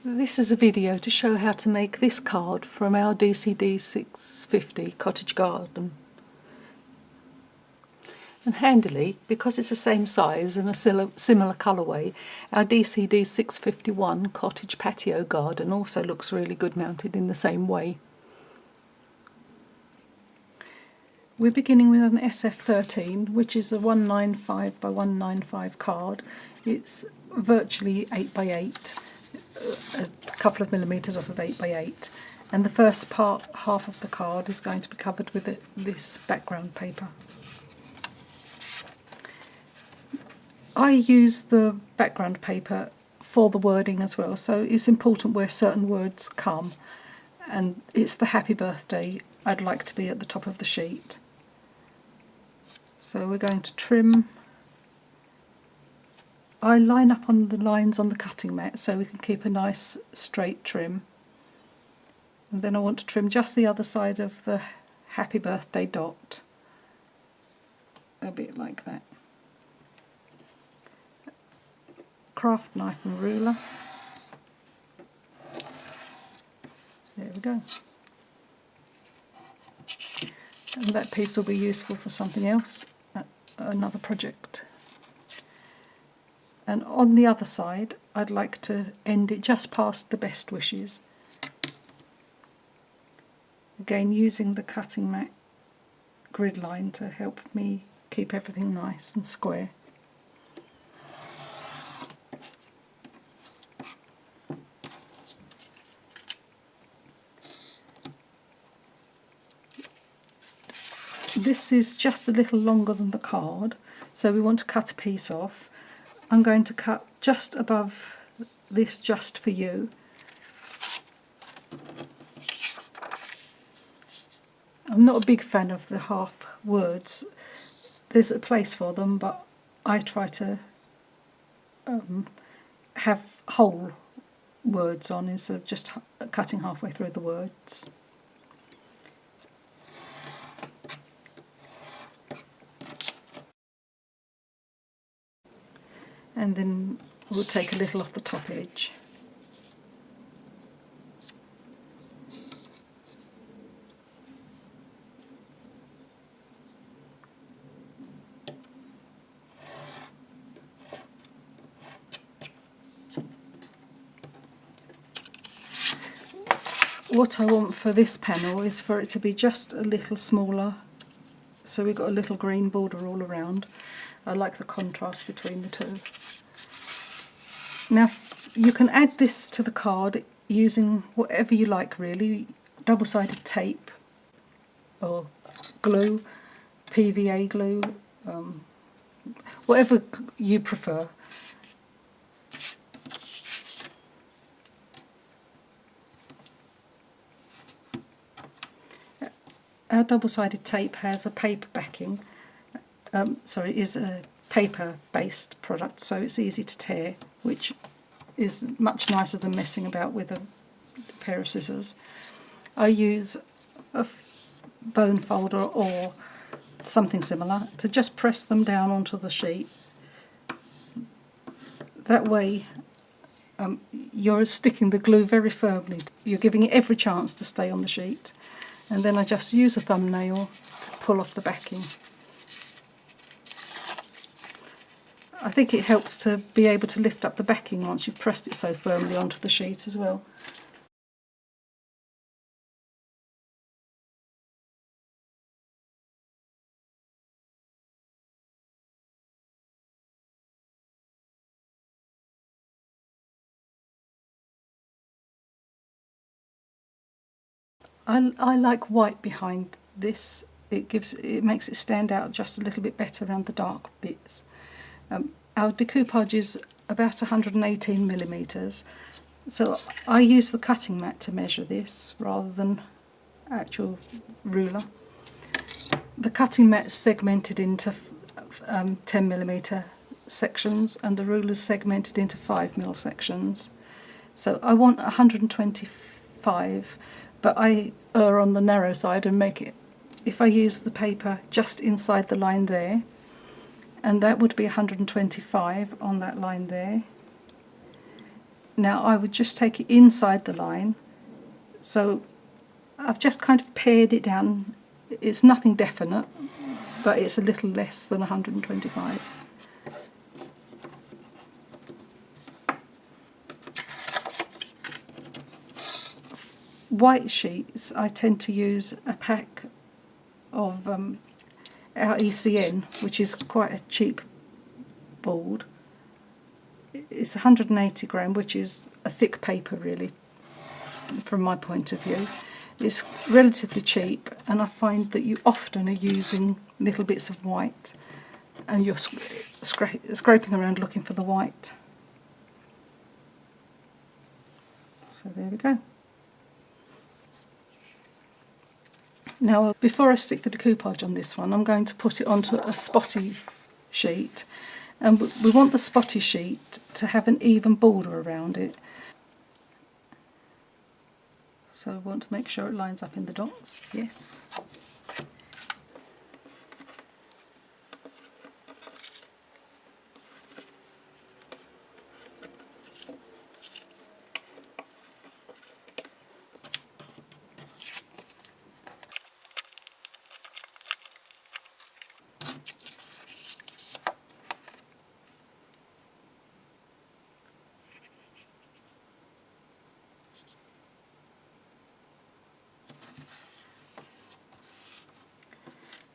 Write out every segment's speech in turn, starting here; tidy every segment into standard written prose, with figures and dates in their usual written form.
This is a video to show how to make this card from our DCD650 Cottage Garden. And handily, because it's the same size and a similar colourway, our DCD651 Cottage Patio Garden also looks really good mounted in the same way. We're beginning with an SF13, which is a 195 by 195 card. It's virtually 8 by 8. A couple of millimetres off of 8 by 8, and the first half of the card is going to be covered with this background paper. I use the background paper for the wording as well, so it's important where certain words come, and it's the happy birthday I'd like to be at the top of the sheet. So we're going to trim. I line up on the lines on the cutting mat so we can keep a nice straight trim. And then I want to trim just the other side of the happy birthday dot. A bit like that. Craft knife and ruler. There we go. And that piece will be useful for something else, another project. And on the other side, I'd like to end it just past the best wishes. Again, using the cutting mat grid line to help me keep everything nice and square. This is just a little longer than the card, so we want to cut a piece off. I'm going to cut just above this, just for you. I'm not a big fan of the half words. There's a place for them, but I try to have whole words on instead of just cutting halfway through the words. And then we'll take a little off the top edge. What I want for this panel is for it to be just a little smaller, so we've got a little green border all around. I like the contrast between the two. Now you can add this to the card using whatever you like really, double-sided tape or glue, PVA glue, whatever you prefer. Our double-sided tape has a paper backing. Is a paper-based product, so it's easy to tear, which is much nicer than messing about with a pair of scissors. I use a bone folder or something similar to just press them down onto the sheet. That way you're sticking the glue very firmly. You're giving it every chance to stay on the sheet. And then I just use a thumbnail to pull off the backing. I think it helps to be able to lift up the backing once you've pressed it so firmly onto the sheet as well. I like white behind this. It makes it stand out just a little bit better around the dark bits. Our decoupage is about 118 millimetres, so I use the cutting mat to measure this rather than actual ruler. The cutting mat is segmented into 10 millimetre sections and the ruler is segmented into 5mm sections. So I want 125, but I err on the narrow side and make it, if I use the paper just inside the line there, and that would be 125 on that line there. Now I would just take it inside the line, so I've just kind of pared it down. It's nothing definite, but it's a little less than 125. White sheets, I tend to use a pack of our ECN, which is quite a cheap board. It's 180 gram, which is a thick paper really, from my point of view. It's relatively cheap, and I find that you often are using little bits of white, and you're scraping around looking for the white. So there we go. Now, before I stick the decoupage on this one, I'm going to put it onto a spotty sheet, and we want the spotty sheet to have an even border around it. So I want to make sure it lines up in the dots, yes.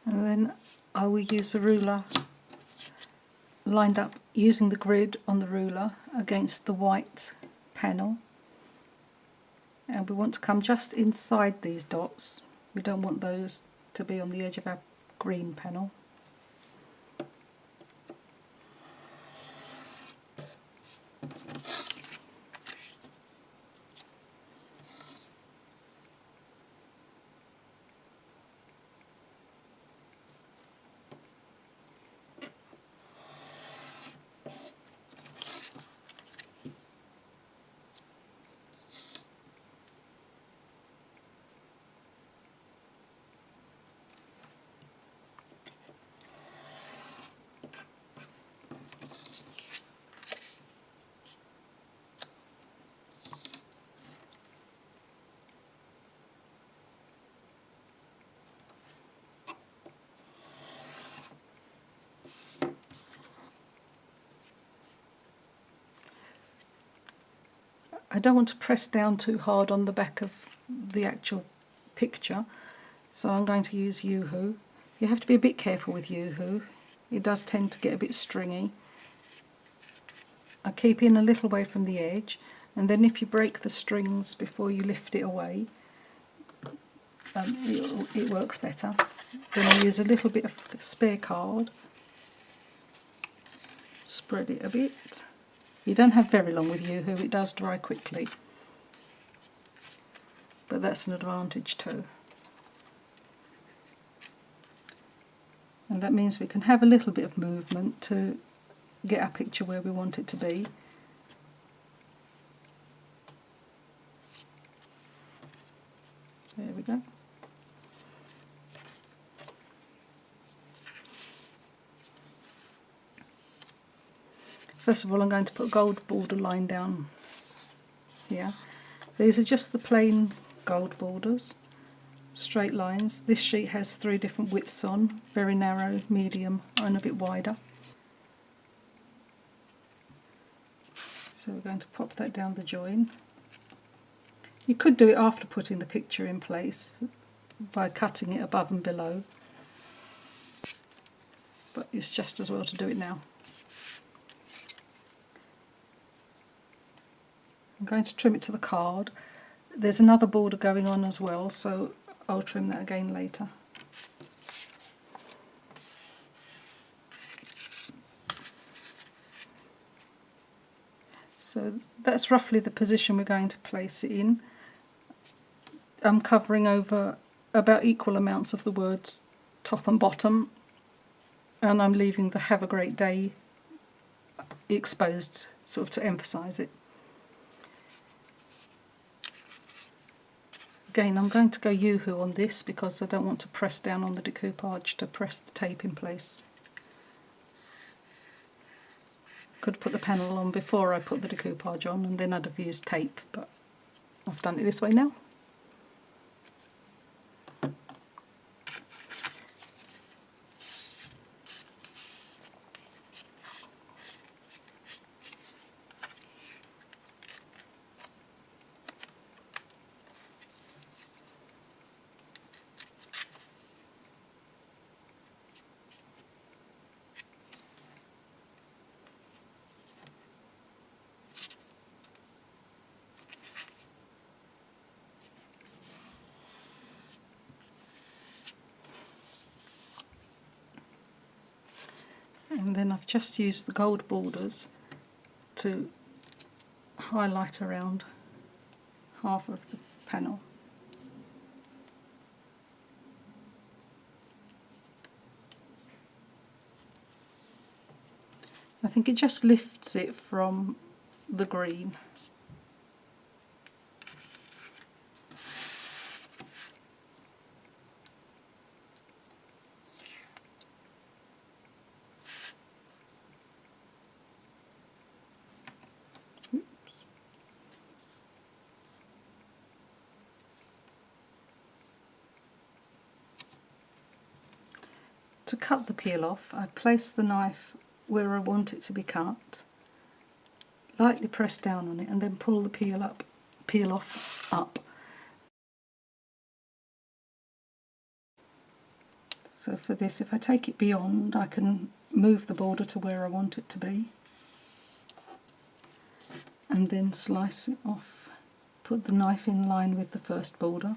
And then I will use the ruler lined up using the grid on the ruler against the white panel, and we want to come just inside these dots. We don't want those to be on the edge of our green panel. I don't want to press down too hard on the back of the actual picture, so I'm going to use Yoo-Hoo. You have to be a bit careful with Yoo-Hoo. It does tend to get a bit stringy. I keep in a little way from the edge, and then if you break the strings before you lift it away, it works better. Then I use a little bit of spare card, spread it a bit. You don't have very long with Yoo-Hoo, it does dry quickly, but that's an advantage too. And that means we can have a little bit of movement to get our picture where we want it to be. There we go. First of all, I'm going to put a gold border line down here. These are just the plain gold borders, straight lines. This sheet has 3 different widths on, very narrow, medium and a bit wider. So we're going to pop that down the join. You could do it after putting the picture in place by cutting it above and below, but it's just as well to do it now. I'm going to trim it to the card. There's another border going on as well, so I'll trim that again later. So that's roughly the position we're going to place it in. I'm covering over about equal amounts of the words top and bottom, and I'm leaving the "Have a great day" exposed, sort of to emphasise it. Again, I'm going to go Yoo-Hoo on this because I don't want to press down on the decoupage to press the tape in place. Could put the panel on before I put the decoupage on, and then I'd have used tape, but I've done it this way now. And then I've just used the gold borders to highlight around half of the panel. I think it just lifts it from the green. To cut the peel off, I place the knife where I want it to be cut, lightly press down on it, and then pull the peel off up. So for this, if I take it beyond, I can move the border to where I want it to be, and then slice it off. Put the knife in line with the first border.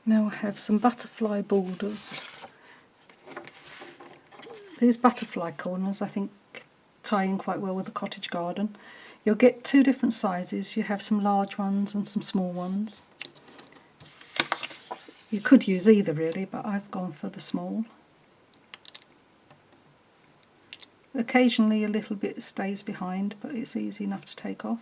Now I have some butterfly borders. These butterfly corners I think tie in quite well with the cottage garden. You'll get two different sizes. You have some large ones and some small ones. You could use either really, but I've gone for the small. Occasionally a little bit stays behind, but it's easy enough to take off.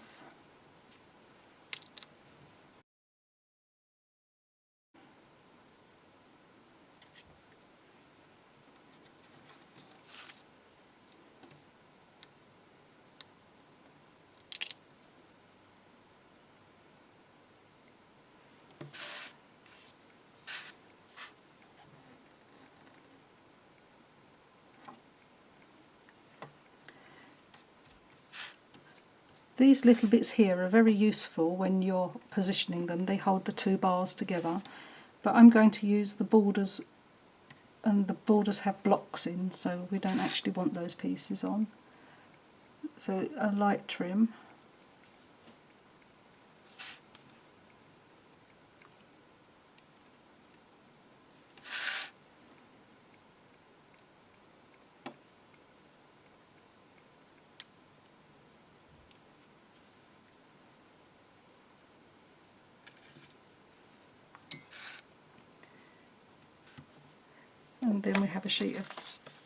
These little bits here are very useful when you're positioning them. They hold the two bars together, but I'm going to use the borders, and the borders have blocks in, so we don't actually want those pieces on. So a light trim. And then we have a sheet of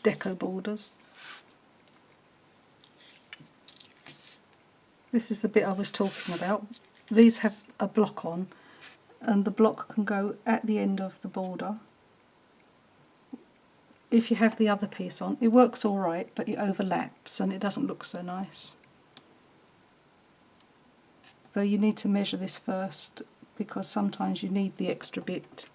deco borders. This is the bit I was talking about. These have a block on, and the block can go at the end of the border. If you have the other piece on, it works all right, but it overlaps and it doesn't look so nice. Though you need to measure this first, because sometimes you need the extra bit.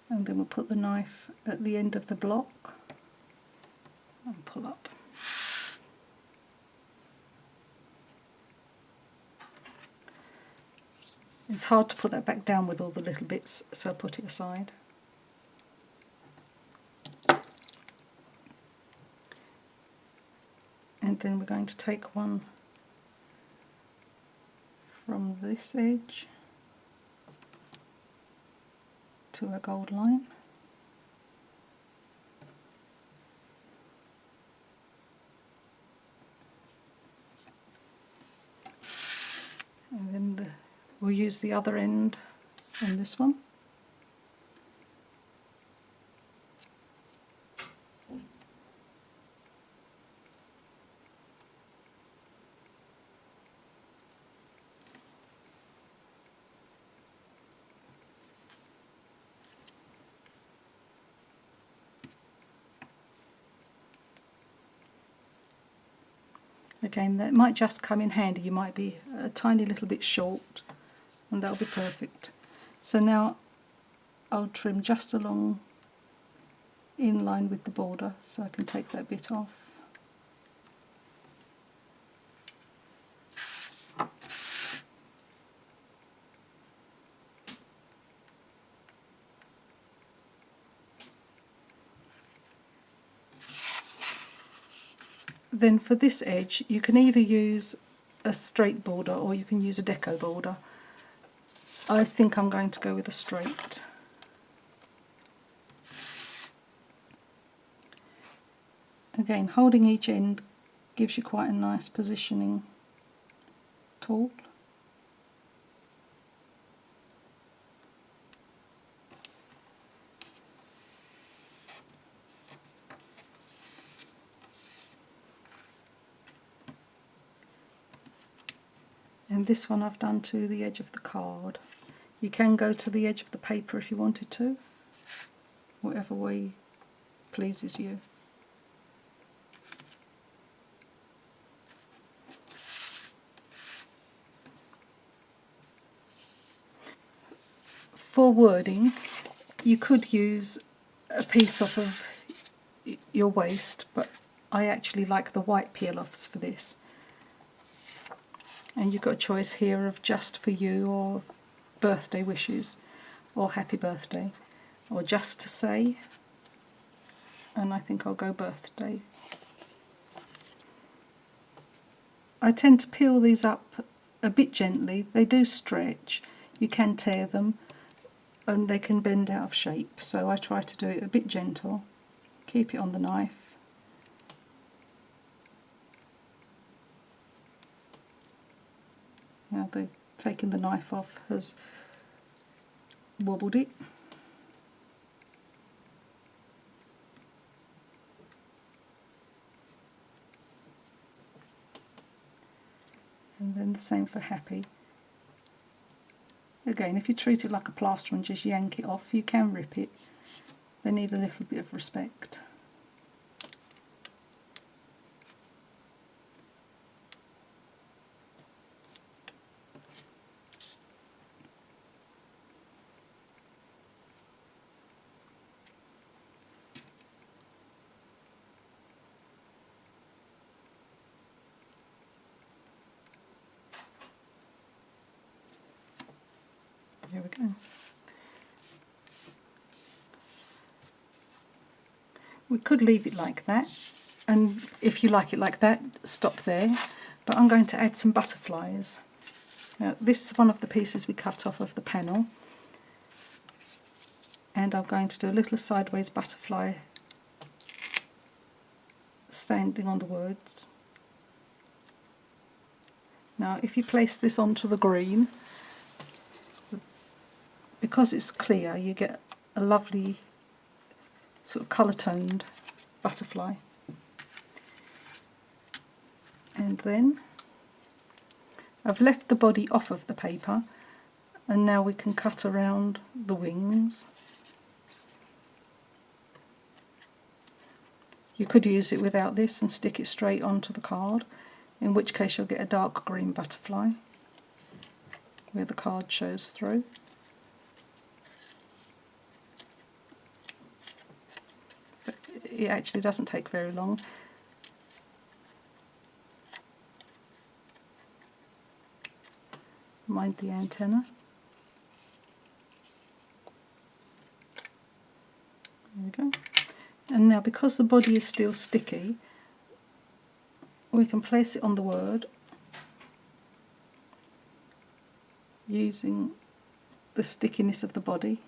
And then we'll put the knife at the end of the block and pull up. It's hard to put that back down with all the little bits, so I'll put it aside. And then we're going to take one from this edge to a gold line. And then we'll use the other end on this one. Again, that might just come in handy. You might be a tiny little bit short, and that'll be perfect. So now I'll trim just along in line with the border, so I can take that bit off. Then for this edge, you can either use a straight border or you can use a deco border. I think I'm going to go with a straight. Again, holding each end gives you quite a nice positioning tool. And this one I've done to the edge of the card. You can go to the edge of the paper if you wanted to, whatever way pleases you. For wording, you could use a piece off of your waste, but I actually like the white peel-offs for this. And you've got a choice here of just for you, or birthday wishes, or happy birthday, or just to say, and I think I'll go birthday. I tend to peel these up a bit gently. They do stretch, you can tear them, and they can bend out of shape, so I try to do it a bit gentle. Keep it on the knife. Now taking the knife off has wobbled it. And then the same for happy. Again, if you treat it like a plaster and just yank it off, you can rip it. They need a little bit of respect. There we go. We could leave it like that, and if you like it like that, stop there. But I'm going to add some butterflies. Now, this is one of the pieces we cut off of the panel, and I'm going to do a little sideways butterfly standing on the words. Now, if you place this onto the green, because it's clear, you get a lovely sort of colour-toned butterfly. And then I've left the body off of the paper, and now we can cut around the wings. You could use it without this and stick it straight onto the card, in which case you'll get a dark green butterfly where the card shows through. But it actually doesn't take very long. Mind the antenna. There we go. And now, because the body is still sticky, we can place it on the word using the stickiness of the body.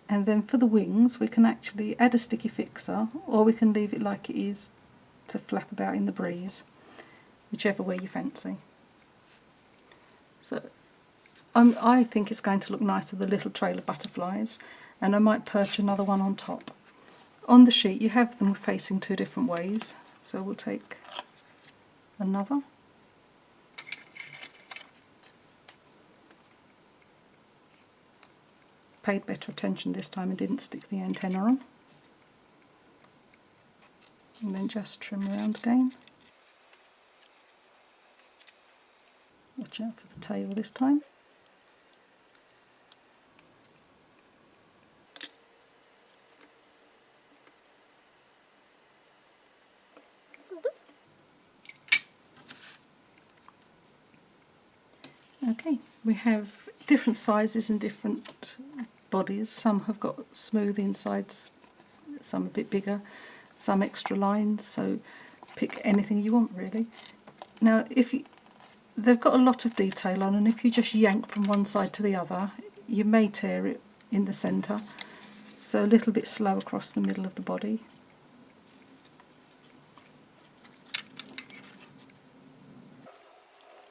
And then for the wings, we can actually add a sticky fixer, or we can leave it like it is to flap about in the breeze, whichever way you fancy. So I think it's going to look nice with a little trail of butterflies, and I might perch another one on top. On the sheet you have them facing two different ways, so we'll take another. Paid better attention this time and didn't stick the antenna on. and then just trim around again. Watch out for the tail this time. Okay, we have different sizes and different bodies. Some have got smooth insides, some a bit bigger, some extra lines, so pick anything you want really. Now they've got a lot of detail on, and if you just yank from one side to the other you may tear it in the centre, so a little bit slow across the middle of the body.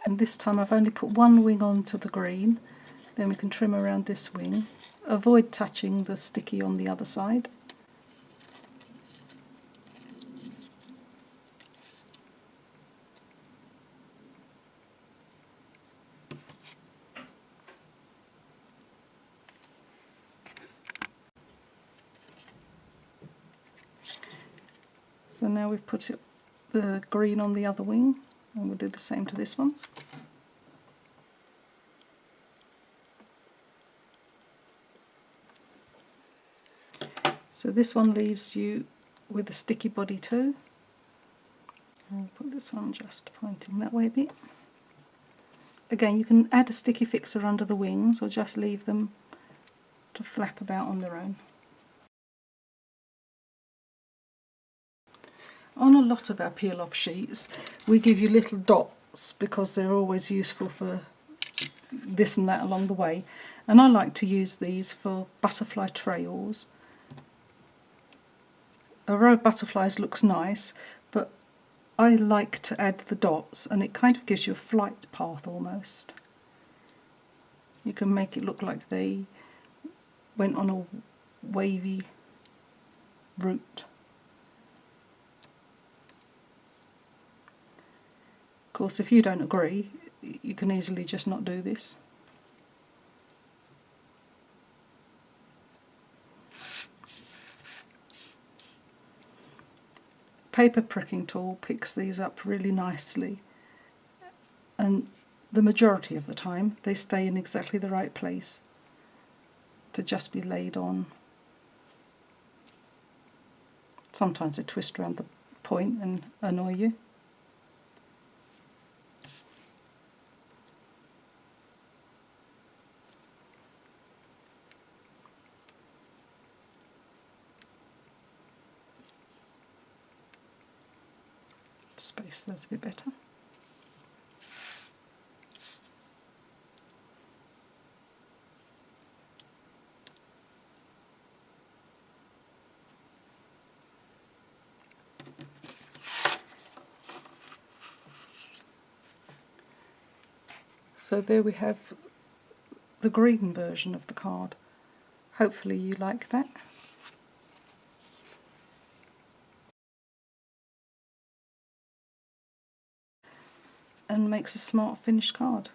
And this time I've only put one wing onto the green, then we can trim around this wing. Avoid touching the sticky on the other side. So now we've put the green on the other wing, and we'll do the same to this one. So this one leaves you with a sticky body too. I'll put this one just pointing that way a bit. Again, you can add a sticky fixer under the wings or just leave them to flap about on their own. On a lot of our peel-off sheets we give you little dots because they're always useful for this and that along the way, and I like to use these for butterfly trails. A row of butterflies looks nice, but I like to add the dots, and it kind of gives you a flight path almost. You can make it look like they went on a wavy route. Of course, if you don't agree, you can easily just not do this. Paper pricking tool picks these up really nicely, and the majority of the time they stay in exactly the right place to just be laid on. Sometimes they twist around the point and annoy you. Space those a bit better. So there we have the green version of the card. Hopefully you like that. And makes a smart finished card.